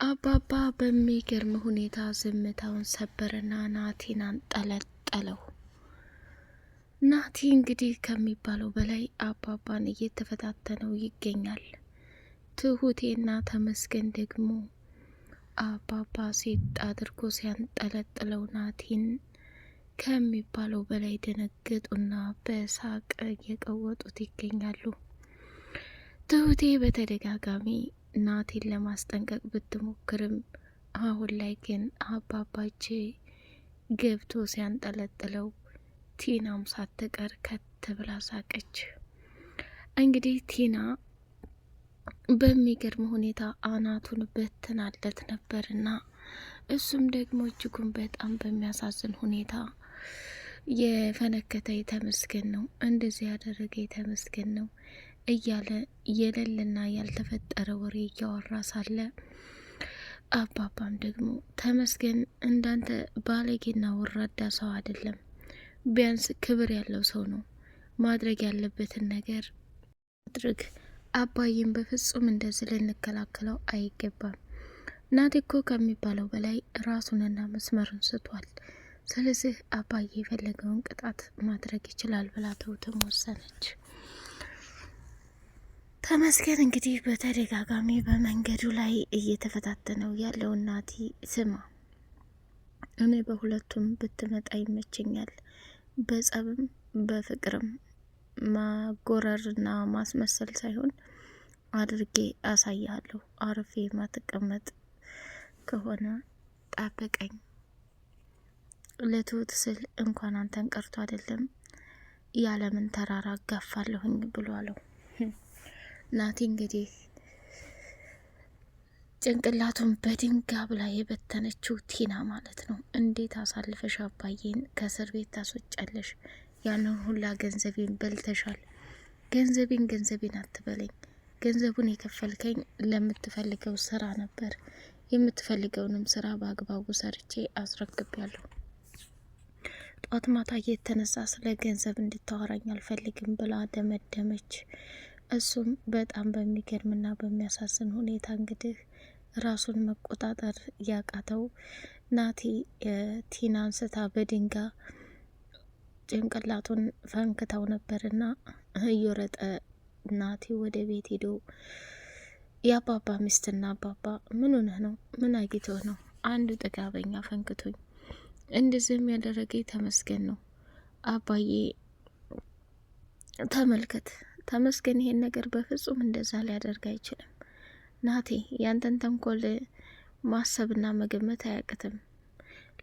አባባ በሚገርም ሁኔታ ዝምታውን ሰበረና ናቲን አንጠለጠለው። ናቲ እንግዲህ ከሚባለው በላይ አባባን እየተፈታተነው ይገኛል። ትሁቴና ተመስገን ደግሞ አባባ ሴት አድርጎ ሲያንጠለጥለው ናቲን ከሚባለው በላይ ደነገጡና በሳቅ እየቀወጡት ይገኛሉ። ትሁቴ በተደጋጋሚ ናቲን ለማስጠንቀቅ ብትሞክርም አሁን ላይ ግን አባባቼ ገብቶ ሲያንጠለጥለው ቲናም ሳትቀር ከት ብላ ሳቀች። እንግዲህ ቲና በሚገርም ሁኔታ አናቱን በትናለት ነበርና እሱም ደግሞ እጅጉን በጣም በሚያሳዝን ሁኔታ የፈነከተ የተመስገን ነው፣ እንደዚህ ያደረገ የተመስገን ነው እያለ የሌለና ያልተፈጠረ ወሬ እያወራ ሳለ አባባም ደግሞ ተመስገን እንዳንተ ባለጌና ወራዳ ሰው አይደለም፣ ቢያንስ ክብር ያለው ሰው ነው፣ ማድረግ ያለበትን ነገር አድርግ። አባዬን በፍጹም እንደዚህ ልንከላከለው አይገባም። ናቲ እኮ ከሚባለው በላይ ራሱንና መስመሩን ስቷል። ስለዚህ አባዬ የፈለገውን ቅጣት ማድረግ ይችላል ብላ ትሁትም ወሰነች። ተመስገን እንግዲህ በተደጋጋሚ በመንገዱ ላይ እየተፈታተነው ያለው ናቲ፣ ስማ እኔ በሁለቱም ብትመጣ ይመቸኛል፣ በጸብም በፍቅርም ማጎረርና ማስመሰል ሳይሆን አድርጌ አሳያለሁ። አርፌ ማትቀመጥ ከሆነ ጠብቀኝ። ለትሁት ስል እንኳን አንተን ቀርቶ አይደለም ያለምን ተራራ አጋፋለሁኝ ብሎ አለው። ናቲ እንግዲህ ጭንቅላቱን በድንጋይ ብላ የበተነችው ቲና ማለት ነው። እንዴት አሳልፈሽ አባዬን ከእስር ቤት ታስወጫለሽ? ያንን ሁላ ገንዘቤን በልተሻል። ገንዘቤን አትበለኝ። ገንዘቡን የከፈልከኝ ለምትፈልገው ስራ ነበር። የምትፈልገውንም ስራ በአግባቡ ሰርቼ አስረክቤያለሁ። ጧት ማታ የተነሳ ስለ ገንዘብ እንድታወራኝ አልፈልግም ብላ ደመደመች። እሱም በጣም በሚገርምና በሚያሳዝን ሁኔታ እንግዲህ ራሱን መቆጣጠር ያቃተው ናቲ ቲና አንስታ በድንጋይ ጭንቅላቱን ፈንክታው ነበርና እየወረጠ ናቲ ወደ ቤት ሄዶ የአባባ ሚስትና አባባ ምን ሆነህ ነው? ምን አግኝተው ነው? አንዱ ጥጋበኛ ፈንክቶኝ እንደዚህም ያደረገ ተመስገን ነው። አባዬ ተመልከት፣ ተመስገን ይሄን ነገር በፍጹም እንደዛ ሊያደርግ አይችልም። ናቴ ያንተን ተንኮል ማሰብና መገመት አያቅትም።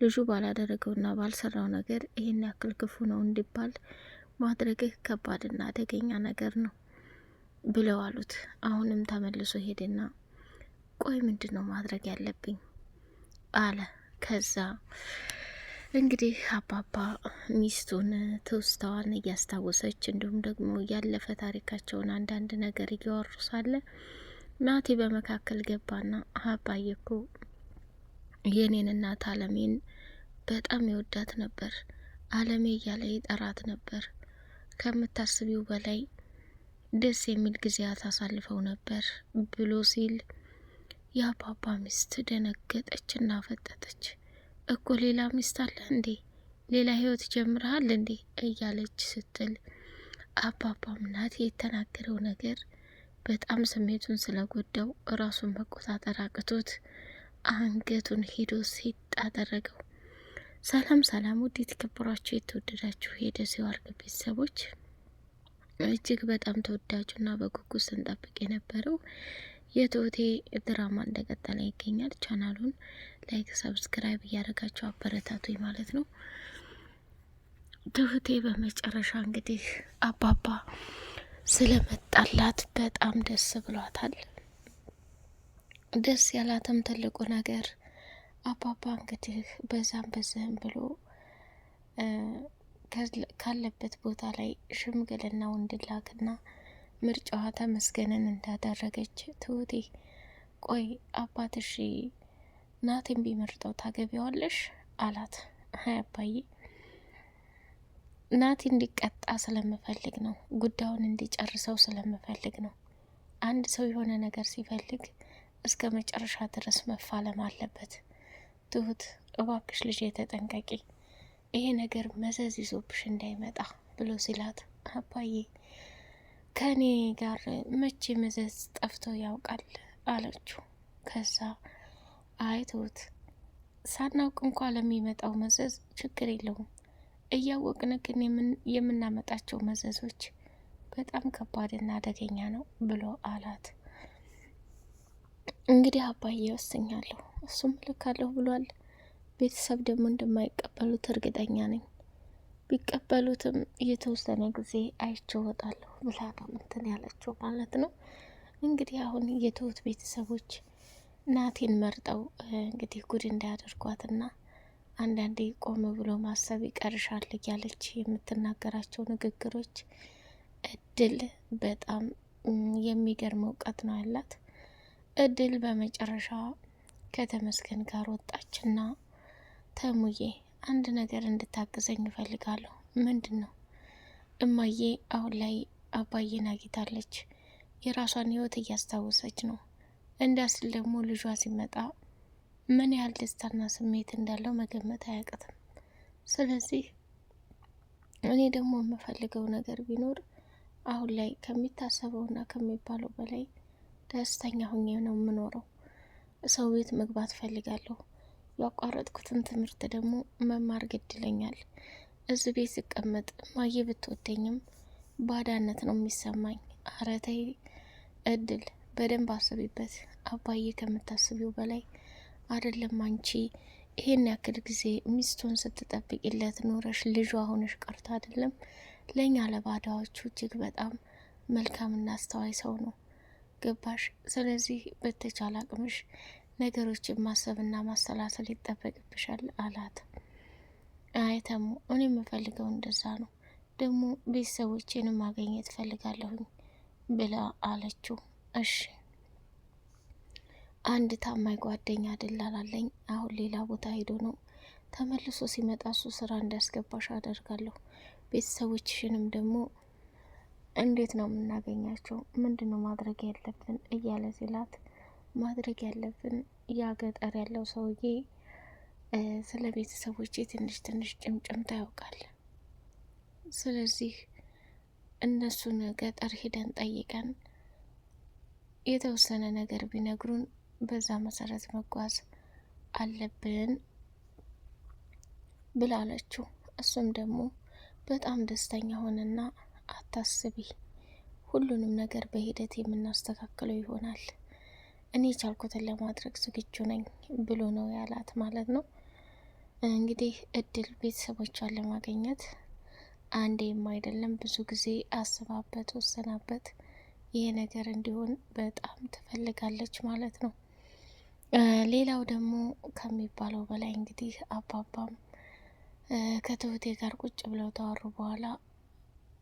ልጁ ባላደረገውና ባልሰራው ነገር ይሄን ያክል ክፉ ነው እንዲባል ማድረግህ ከባድና አደገኛ ነገር ነው ብለው አሉት። አሁንም ተመልሶ ሄደና ቆይ ምንድን ነው ማድረግ ያለብኝ አለ። ከዛ እንግዲህ አባባ ሚስቱን ትውስታዋን እያስታወሰች እንዲሁም ደግሞ ያለፈ ታሪካቸውን አንዳንድ ነገር እያወሩ ሳለ ናቲ በመካከል ገባና አባዬ እኮ የኔን እናት አለሜን በጣም ይወዳት ነበር፣ አለሜ እያለ ይጠራት ነበር፣ ከምታስቢው በላይ ደስ የሚል ጊዜያት አሳልፈው ነበር ብሎ ሲል የአባባ ሚስት ደነገጠችና ፈጠጠች። እኮ ሌላ ሚስት አለ እንዴ? ሌላ ህይወት ጀምረሃል እንዴ? እያለች ስትል አባባም ናቲ የተናገረው ነገር በጣም ስሜቱን ስለጎዳው ራሱን መቆጣጠር አቅቶት አንገቱን ሄዶ ሲጥ አደረገው። ሰላም ውድ የተከበራችሁ የተወደዳችሁ የደሴው አርግ ቤተሰቦች፣ እጅግ በጣም ተወዳጁና በጉጉት ስንጠብቅ የነበረው የትሁቴ ድራማ እንደቀጠለ ይገኛል። ቻናሉን ላይክ፣ ሰብስክራይብ እያደረጋችሁ አበረታቱኝ ማለት ነው። ትሁቴ በመጨረሻ እንግዲህ አባባ ስለመጣላት በጣም ደስ ብሏታል። ደስ ያላትም ትልቁ ነገር አባባ እንግዲህ በዛም በዚህም ብሎ ካለበት ቦታ ላይ ሽምግልናው እንዲላክና ምርጫዋ ተመስገንን እንዳደረገች ትሁቴ ቆይ አባትሽ ናቲን ቢመርጠው ታገቢዋለሽ አላት። ሀይ አባዬ ናቲ እንዲቀጣ ስለምፈልግ ነው፣ ጉዳዩን እንዲጨርሰው ስለምፈልግ ነው። አንድ ሰው የሆነ ነገር ሲፈልግ እስከ መጨረሻ ድረስ መፋለም አለበት። ትሁት እባክሽ ልጅ ተጠንቀቂ፣ ይሄ ነገር መዘዝ ይዞብሽ እንዳይመጣ ብሎ ሲላት አባዬ ከኔ ጋር መቼ መዘዝ ጠፍቶ ያውቃል አለችው። ከዛ አይ ትሁት ሳናውቅ እንኳ ለሚመጣው መዘዝ ችግር የለውም፣ እያወቅን ግን የምናመጣቸው መዘዞች በጣም ከባድና አደገኛ ነው ብሎ አላት። እንግዲህ አባዬ ወስኛለሁ፣ እሱም ልካለሁ ብሏል። ቤተሰብ ደግሞ እንደማይቀበሉት እርግጠኛ ነኝ። ቢቀበሉትም የተወሰነ ጊዜ አይቼው እወጣለሁ ብላ ነው እንትን ያለችው ማለት ነው። እንግዲህ አሁን የትሁት ቤተሰቦች ናቲን መርጠው እንግዲህ ጉድ እንዳያደርጓትና አንዳንዴ ቆም ብሎ ማሰብ ይቀርሻል እያለች የምትናገራቸው ንግግሮች እድል በጣም የሚገርም እውቀት ነው ያላት። እድል በመጨረሻ ከተመስገን ጋር ወጣችና ተሙዬ አንድ ነገር እንድታግዘኝ እፈልጋለሁ። ምንድን ነው? እማዬ አሁን ላይ አባዬን አግኝታለች። የራሷን ህይወት እያስታወሰች ነው። እንዳስል ደግሞ ልጇ ሲመጣ ምን ያህል ደስታና ስሜት እንዳለው መገመት አያቅትም። ስለዚህ እኔ ደግሞ የምፈልገው ነገር ቢኖር አሁን ላይ ከሚታሰበውና ከሚባለው በላይ ደስተኛ ሁኜ ነው የምኖረው። ሰው ቤት መግባት ፈልጋለሁ። ያቋረጥኩትን ትምህርት ደግሞ መማር ግድለኛል። እዚህ ቤት ስቀመጥ ማየ ብትወደኝም ባዳነት ነው የሚሰማኝ። ኧረ ተይ እድል በደንብ አስቢበት። አባዬ ከምታስቢው በላይ አይደለም። አንቺ ይሄን ያክል ጊዜ ሚስቱን ስትጠብቂለት ኖረሽ ልጇ ሆነሽ ቀርቶ አይደለም ለእኛ ለባዳዎቹ እጅግ በጣም መልካምና አስተዋይ ሰው ነው። ገባሽ? ስለዚህ በተቻለ አቅምሽ ነገሮችን ማሰብና ማሰላሰል ይጠበቅብሻል አላት። አይተሙ እኔ የምፈልገው እንደዛ ነው፣ ደግሞ ቤተሰቦቼንም ማግኘት ፈልጋለሁኝ ብላ አለችው። እሺ አንድ ታማኝ ጓደኛ አደላላለኝ፣ አሁን ሌላ ቦታ ሄዶ ነው፣ ተመልሶ ሲመጣ እሱ ስራ እንዳስገባሽ አደርጋለሁ። ቤተሰቦችሽንም ደግሞ እንዴት ነው የምናገኛቸው? ምንድን ነው ማድረግ ያለብን እያለ ሲላት ማድረግ ያለብን ያ ገጠር ያለው ሰውዬ ስለ ቤተሰቦቼ ትንሽ ትንሽ ጭምጭምታ ያውቃል። ስለዚህ እነሱን ገጠር ሂደን ጠይቀን የተወሰነ ነገር ቢነግሩን በዛ መሰረት መጓዝ አለብን ብላለችው። እሱም ደግሞ በጣም ደስተኛ ሆነና አታስቢ፣ ሁሉንም ነገር በሂደት የምናስተካክለው ይሆናል፣ እኔ ቻልኩትን ለማድረግ ዝግጁ ነኝ ብሎ ነው ያላት ማለት ነው። እንግዲህ እድል ቤተሰቦቿን ለማግኘት አንዴም አይደለም ብዙ ጊዜ አስባበት ወሰናበት ይሄ ነገር እንዲሆን በጣም ትፈልጋለች ማለት ነው። ሌላው ደግሞ ከሚባለው በላይ እንግዲህ አባባም ከትሁቴ ጋር ቁጭ ብለው ታወሩ በኋላ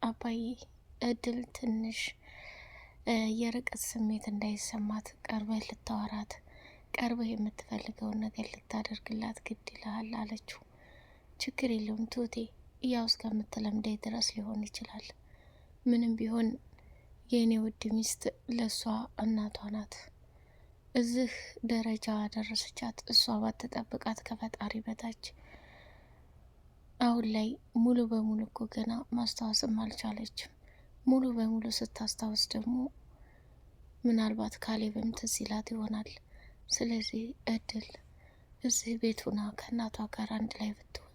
አባዬ እድል ትንሽ የርቀት ስሜት እንዳይሰማት ቀርበህ ልታወራት፣ ቀርበህ የምትፈልገውን ነገር ልታደርግላት ግድ ይልሃል አለችው። ችግር የለውም ትሁቴ፣ ያው እስከምትለምደኝ ድረስ ሊሆን ይችላል። ምንም ቢሆን የእኔ ውድ ሚስት ለእሷ እናቷ ናት። እዚህ ደረጃ ደረሰቻት እሷ ባትጠብቃት ከፈጣሪ በታች። አሁን ላይ ሙሉ በሙሉ እኮ ገና ማስታወስም አልቻለችም። ሙሉ በሙሉ ስታስታውስ ደግሞ ምናልባት ካሌብም ትዝ ይላት ይሆናል። ስለዚህ እድል እዚህ ቤት ሆና ከእናቷ ጋር አንድ ላይ ብትሆን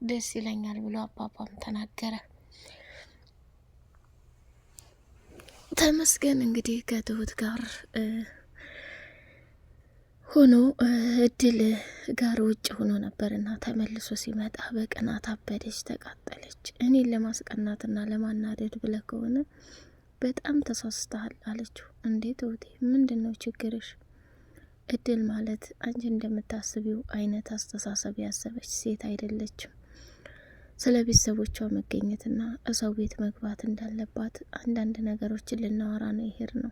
ደስ ይለኛል ብሎ አባባም ተናገረ። ተመስገን እንግዲህ ከትሁት ጋር ሆኖ እድል ጋር ውጭ ሆኖ ነበርና ተመልሶ ሲመጣ በቅናት አበደች፣ ተቃጠለች። እኔን ለማስቀናትና ለማናደድ ብለህ ከሆነ በጣም ተሳስተሃል አለችው። እንዴት እህቴ ምንድን ነው ችግርሽ? እድል ማለት አንቺ እንደምታስቢው አይነት አስተሳሰብ ያሰበች ሴት አይደለችም። ስለ ቤተሰቦቿ መገኘትና እሰው ቤት መግባት እንዳለባት አንዳንድ ነገሮችን ልናወራ ነው ይሄድ ነው።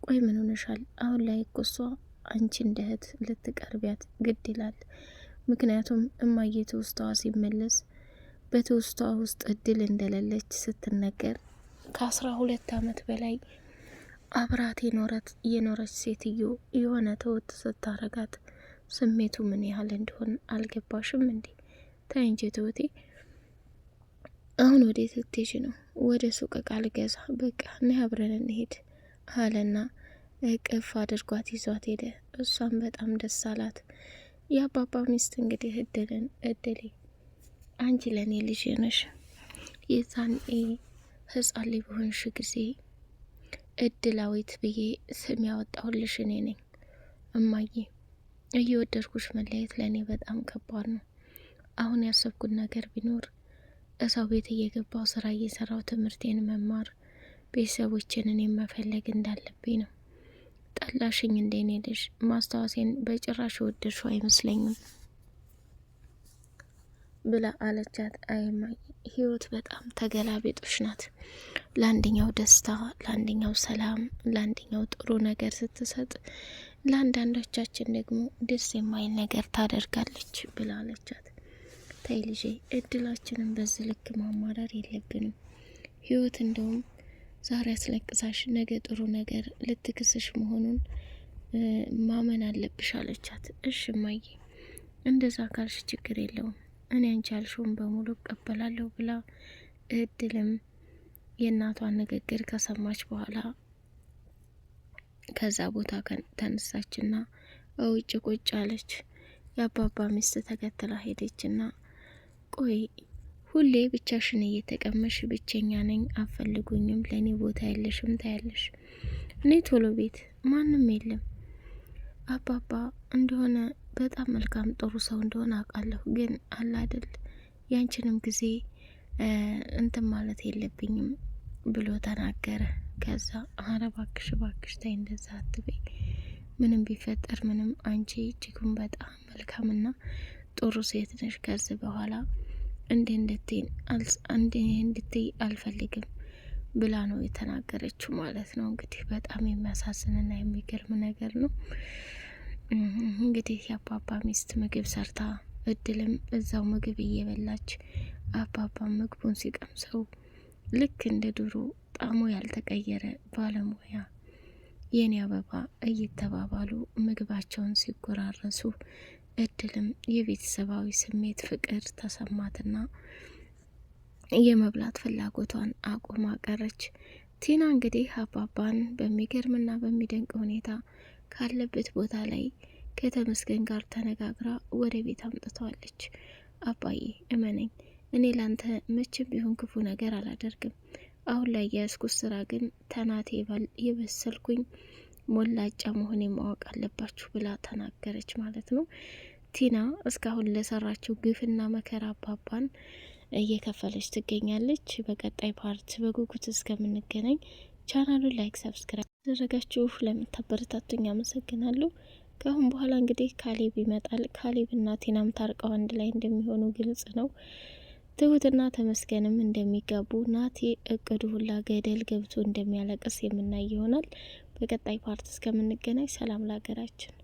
ቆይ ምን ሆነሻል? አሁን ላይ እኮ እሷ አንቺ እንደ እህት ልትቀርቢያት ግድ ይላል። ምክንያቱም እማዬ ትውስታዋ ሲመለስ በትውስታዋ ውስጥ እድል እንደሌለች ስትነገር ከ12 ዓመት በላይ አብራት የኖረች ሴትዮ የሆነ ተወት ስታረጋት ስሜቱ ምን ያህል እንደሆን አልገባሽም እንዴ? ታይ እንጂ ትሁቴ። አሁን ወዴት ልትሄጂ ነው? ወደ ሱቅ እቃ ልገዛ። በቃ ነይ አብረን እንሄድ አለና እቅፍ አድርጓት ይዟት ሄደ። እሷም በጣም ደስ አላት። የአባባ ሚስት እንግዲህ እድሌ አንቺ ለእኔ ልጅ ነሽ። የዛን ህጻን ልጅ በሆንሽ ጊዜ እድላዊት ብዬ ስም ያወጣሁልሽ እኔ ነኝ። እማዬ እየወደድኩሽ መለየት ለእኔ በጣም ከባድ ነው። አሁን ያሰብኩት ነገር ቢኖር እሰው ቤት እየገባው ስራ እየሰራው ትምህርቴን መማር ቤተሰቦችን እኔ መፈለግ እንዳለብኝ ነው። ጠላሽኝ እንደኔ ልጅ ማስታወሴን በጭራሽ ወደድሽው አይመስለኝም ብላ አለቻት። አይማይ ህይወት በጣም ተገላቢጦሽ ናት። ለአንደኛው ደስታ፣ ለአንደኛው ሰላም፣ ለአንደኛው ጥሩ ነገር ስትሰጥ፣ ለአንዳንዶቻችን ደግሞ ደስ የማይል ነገር ታደርጋለች ብላ አለቻት። ተይ ልጄ እድላችንን በዚህ ልክ ማማረር የለብንም። ህይወት እንደውም ዛሬ አስለቅሳሽ ነገ ጥሩ ነገር ልትክስሽ መሆኑን ማመን አለብሽ አለቻት። እሺ እማዬ እንደዛ ካልሽ ችግር የለውም እኔ አንቺ ያልሽውን በሙሉ እቀበላለሁ ብላ እድልም የእናቷን ንግግር ከሰማች በኋላ ከዛ ቦታ ተነሳችና ውጭ ቁጭ አለች። የአባባ ሚስት ተከትላ ሄደችና ቆይ ሁሌ ብቻሽን እየተቀመሽ ብቸኛ ነኝ አፈልጉኝም ለኔ ቦታ ያለሽም ታያለሽ። እኔ ቶሎ ቤት ማንም የለም። አባባ እንደሆነ በጣም መልካም ጥሩ ሰው እንደሆነ አውቃለሁ፣ ግን አላደል ያንቺንም ጊዜ እንትን ማለት የለብኝም ብሎ ተናገረ። ከዛ አረ ባክሽ ባክሽ ታይ እንደዛ አትበይ፣ ምንም ቢፈጠር ምንም አንቺ እጅጉን በጣም መልካምና ጥሩ ሴት ነሽ። ከዚህ በኋላ እንድትይ አልፈልግም ብላ ነው የተናገረችው ማለት ነው። እንግዲህ በጣም የሚያሳዝንና የሚገርም ነገር ነው። እንግዲህ የአባባ ሚስት ምግብ ሰርታ እድልም እዛው ምግብ እየበላች አባባ ምግቡን ሲቀምሰው ልክ እንደ ድሮ ጣዕሙ ያልተቀየረ ባለሙያ የኔ አበባ እየተባባሉ ምግባቸውን ሲጎራረሱ እድልም የቤተሰባዊ ስሜት ፍቅር ተሰማትና የመብላት ፍላጎቷን አቁማ ቀረች። ቲና እንግዲህ አባባን በሚገርምና በሚደንቅ ሁኔታ ካለበት ቦታ ላይ ከተመስገን ጋር ተነጋግራ ወደ ቤት አምጥተዋለች። አባዬ እመነኝ፣ እኔ ላንተ መቼም ቢሆን ክፉ ነገር አላደርግም። አሁን ላይ የያዝኩት ስራ ግን ተናቴ የበሰልኩኝ ሞላጫ መሆኔ ማወቅ አለባችሁ ብላ ተናገረች ማለት ነው። ቲና እስካሁን ለሰራችው ግፍና መከራ አባባን እየከፈለች ትገኛለች። በቀጣይ ፓርት በጉጉት እስከምንገናኝ ቻናሉን ላይክ፣ ሰብስክራይብ ያደረጋችሁ ለምታበረታቱኝ አመሰግናለሁ። ከአሁን በኋላ እንግዲህ ካሌብ ይመጣል። ካሌብና ቲናም ታርቀው አንድ ላይ እንደሚሆኑ ግልጽ ነው። ትሁትና ተመስገንም እንደሚጋቡ ናቲ እቅዱ ሁላ ገደል ገብቶ እንደሚያለቅስ የምናይ ይሆናል። በቀጣይ ፓርት እስከምንገናኝ ሰላም ለሀገራችን።